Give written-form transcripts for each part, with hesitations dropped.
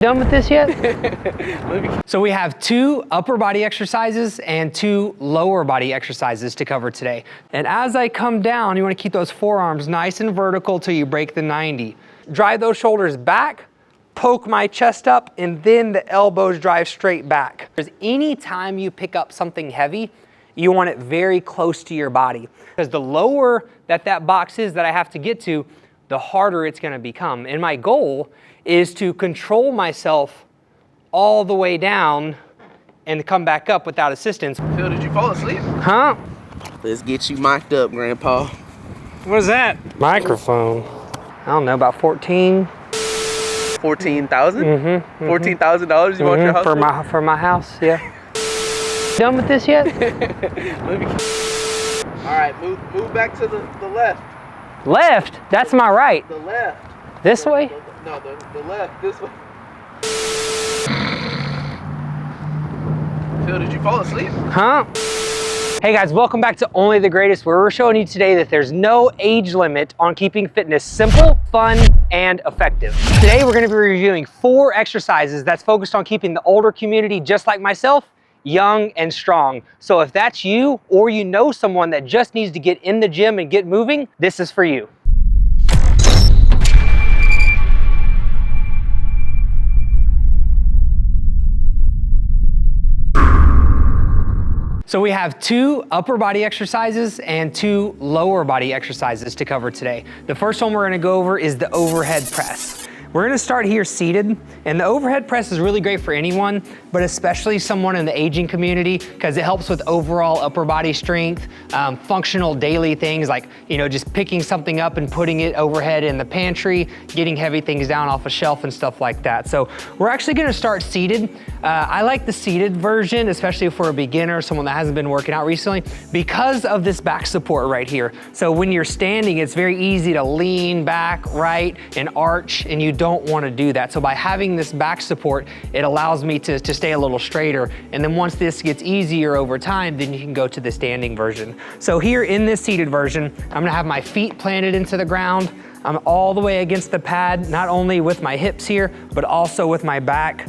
Done with this yet? So we have 2 upper body exercises and 2 lower body exercises to cover today. And as I come down, you want to keep those forearms nice and vertical till you break the 90. Drive those shoulders back, poke my chest up, and then the elbows drive straight back. Because any time you pick up something heavy, you want it very close to your body. Because the lower that box is that I have to get to, the harder it's going to become. And my goal is to control myself all the way down and come back up without assistance. Phil, did you fall asleep? Huh? Let's get you mic'd up, Grandpa. What is that? Microphone. I don't know, about 14. 14,000? $14,000 you bought your house for my house, yeah. Done with this yet? All right, move back to the left. Left? That's my right. The left. This way? No, the left, this way. Phil, did you fall asleep? Huh? Hey guys, welcome back to Only the Greatest, where we're showing you today that there's no age limit on keeping fitness simple, fun, and effective. Today we're going to be reviewing 4 exercises that's focused on keeping the older community, just like myself, young and strong. So if that's you, or you know someone that just needs to get in the gym and get moving, this is for you. So we have 2 upper body exercises and 2 lower body exercises to cover today. The first one we're gonna go over is the overhead press. We're gonna start here seated, and the overhead press is really great for anyone, but especially someone in the aging community, because it helps with overall upper body strength, functional daily things like, just picking something up and putting it overhead in the pantry, getting heavy things down off a shelf and stuff like that. So we're actually gonna start seated. I like the seated version, especially for a beginner, someone that hasn't been working out recently, because of this back support right here. So when you're standing, it's very easy to lean back, right, and arch, and you don't want to do that. So by having this back support, it allows me to stay a little straighter. And then once this gets easier over time, then you can go to the standing version. So here in this seated version, I'm gonna have my feet planted into the ground. I'm all the way against the pad, not only with my hips here, but also with my back.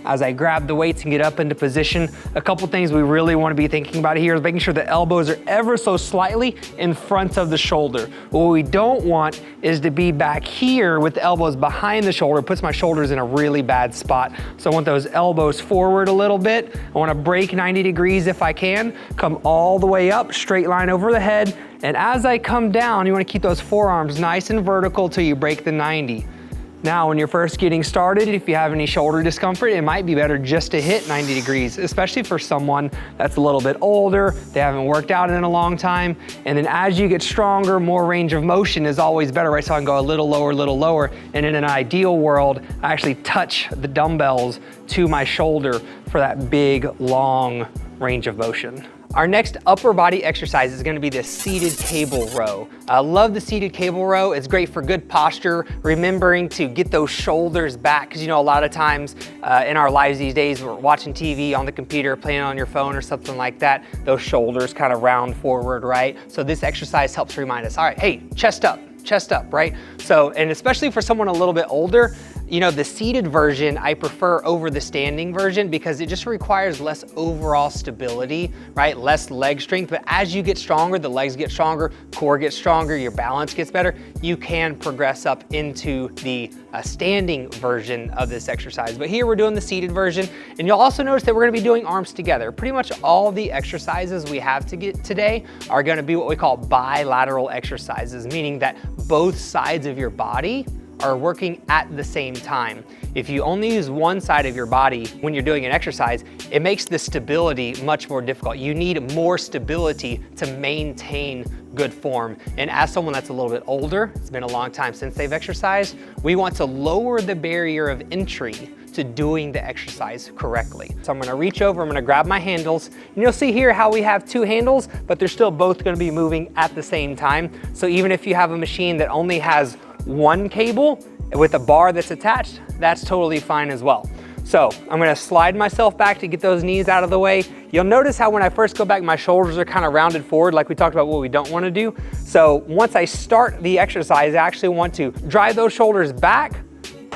As I grab the weights and get up into position, a couple things we really want to be thinking about here is making sure the elbows are ever so slightly in front of the shoulder. What we don't want is to be back here with the elbows behind the shoulder. It puts my shoulders in a really bad spot. So I want those elbows forward a little bit. I want to break 90 degrees if I can, come all the way up, straight line over the head. And as I come down, you want to keep those forearms nice and vertical till you break the 90. Now, when you're first getting started, if you have any shoulder discomfort, it might be better just to hit 90 degrees, especially for someone that's a little bit older, they haven't worked out in a long time. And then as you get stronger, more range of motion is always better, right? So I can go a little lower. And in an ideal world, I actually touch the dumbbells to my shoulder for that big, long range of motion. Our next upper body exercise is gonna be the seated cable row. I love the seated cable row. It's great for good posture, remembering to get those shoulders back, because a lot of times in our lives these days, we're watching TV on the computer, playing on your phone or something like that, those shoulders kind of round forward, right? So this exercise helps remind us, all right, hey, chest up, right? So, and especially for someone a little bit older, the seated version I prefer over the standing version because it just requires less overall stability, right? Less leg strength, but as you get stronger, the legs get stronger, core gets stronger, your balance gets better, you can progress up into the standing version of this exercise. But here we're doing the seated version, and you'll also notice that we're gonna be doing arms together. Pretty much all the exercises we have to get today are gonna be what we call bilateral exercises, meaning that both sides of your body are working at the same time. If you only use one side of your body when you're doing an exercise, it makes the stability much more difficult. You need more stability to maintain good form. And as someone that's a little bit older, it's been a long time since they've exercised, we want to lower the barrier of entry to doing the exercise correctly. So I'm gonna reach over, I'm gonna grab my handles, and you'll see here how we have 2 handles, but they're still both gonna be moving at the same time. So even if you have a machine that only has 1 cable with a bar that's attached, that's totally fine as well. So I'm gonna slide myself back to get those knees out of the way. You'll notice how when I first go back, my shoulders are kind of rounded forward, like we talked about what we don't wanna do. So once I start the exercise, I actually want to drive those shoulders back,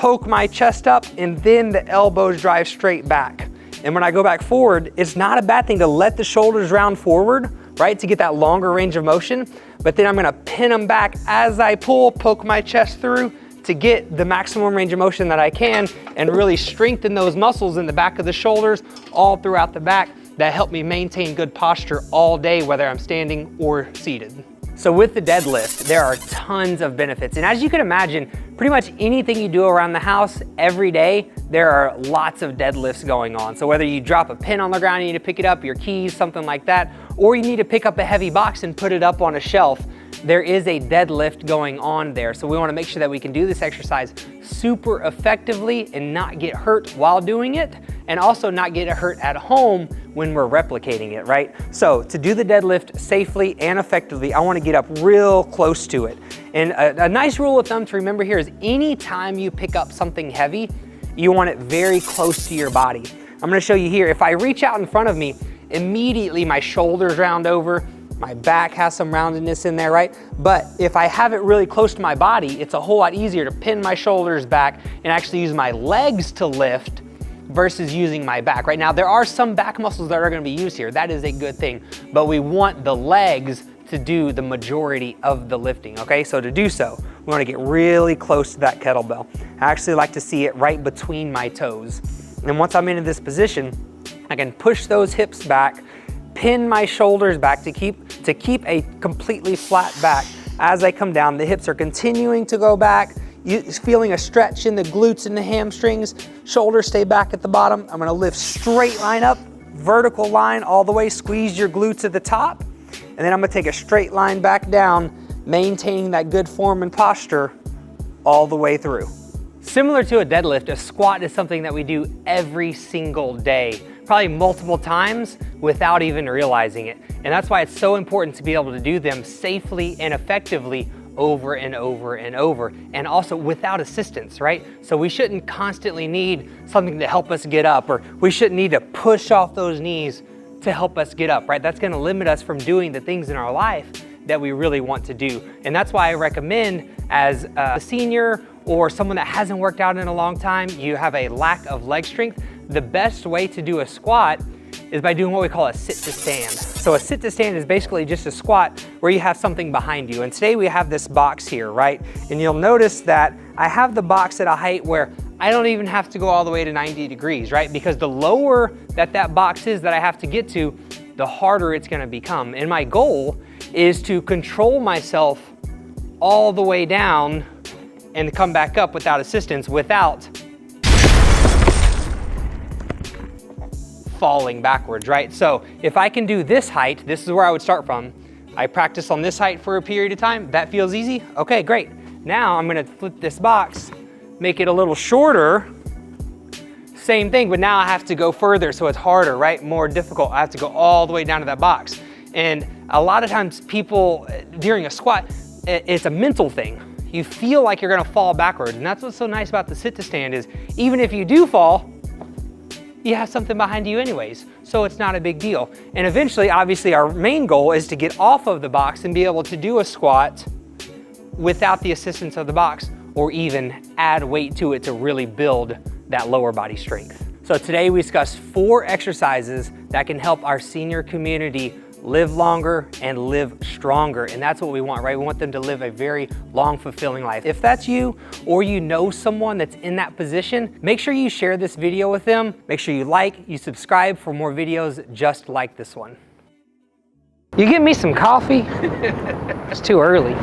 poke my chest up, and then the elbows drive straight back. And when I go back forward, it's not a bad thing to let the shoulders round forward, right, to get that longer range of motion. But then I'm gonna pin them back as I pull, poke my chest through to get the maximum range of motion that I can and really strengthen those muscles in the back of the shoulders all throughout the back that help me maintain good posture all day, whether I'm standing or seated. So with the deadlift, there are tons of benefits. And as you can imagine, pretty much anything you do around the house every day, there are lots of deadlifts going on. So whether you drop a pin on the ground, you need to pick it up, your keys, something like that, or you need to pick up a heavy box and put it up on a shelf, there is a deadlift going on there. So we wanna make sure that we can do this exercise super effectively and not get hurt while doing it, and also not get hurt at home when we're replicating it, right? So to do the deadlift safely and effectively, I wanna get up real close to it. And a nice rule of thumb to remember here is anytime you pick up something heavy, you want it very close to your body. I'm gonna show you here. If I reach out in front of me, immediately my shoulders round over, my back has some roundedness in there, right? But if I have it really close to my body, it's a whole lot easier to pin my shoulders back and actually use my legs to lift versus using my back. Right now, there are some back muscles that are gonna be used here. That is a good thing, but we want the legs to do the majority of the lifting, okay? So to do so, we wanna get really close to that kettlebell. I actually like to see it right between my toes. And once I'm in this position, I can push those hips back, pin my shoulders back to keep a completely flat back. As I come down, the hips are continuing to go back. You're feeling a stretch in the glutes and the hamstrings. Shoulders stay back at the bottom. I'm gonna lift straight line up, vertical line all the way, squeeze your glutes at the top. And then I'm gonna take a straight line back down, maintaining that good form and posture all the way through. Similar to a deadlift, a squat is something that we do every single day, probably multiple times without even realizing it. And that's why it's so important to be able to do them safely and effectively over and over and over, and also without assistance, right? So we shouldn't constantly need something to help us get up, or we shouldn't need to push off those knees to help us get up, right? That's gonna limit us from doing the things in our life that we really want to do. And that's why I recommend, as a senior or someone that hasn't worked out in a long time, you have a lack of leg strength, the best way to do a squat is by doing what we call a sit to stand. So a sit to stand is basically just a squat where you have something behind you. And today we have this box here, right? And you'll notice that I have the box at a height where I don't even have to go all the way to 90 degrees, right? Because the lower that box is that I have to get to, the harder it's gonna become. And my goal is to control myself all the way down and come back up without assistance, without falling backwards, right? So if I can do this height, this is where I would start from. I practice on this height for a period of time. That feels easy? Okay, great. Now I'm gonna flip this box, make it a little shorter. Same thing, but now I have to go further, so it's harder, right? More difficult. I have to go all the way down to that box. And a lot of times people, during a squat, it's a mental thing. You feel like you're gonna fall backwards, and that's what's so nice about the sit to stand is, even if you do fall, you have something behind you anyways, so it's not a big deal. And eventually, obviously, our main goal is to get off of the box and be able to do a squat without the assistance of the box, or even add weight to it to really build that lower body strength. So today we discussed 4 exercises that can help our senior community live longer and live stronger. And that's what we want, right? We want them to live a very long, fulfilling life. If that's you, or you know someone that's in that position, make sure you share this video with them. Make sure you like, you subscribe for more videos just like this one. You get me some coffee? It's too early.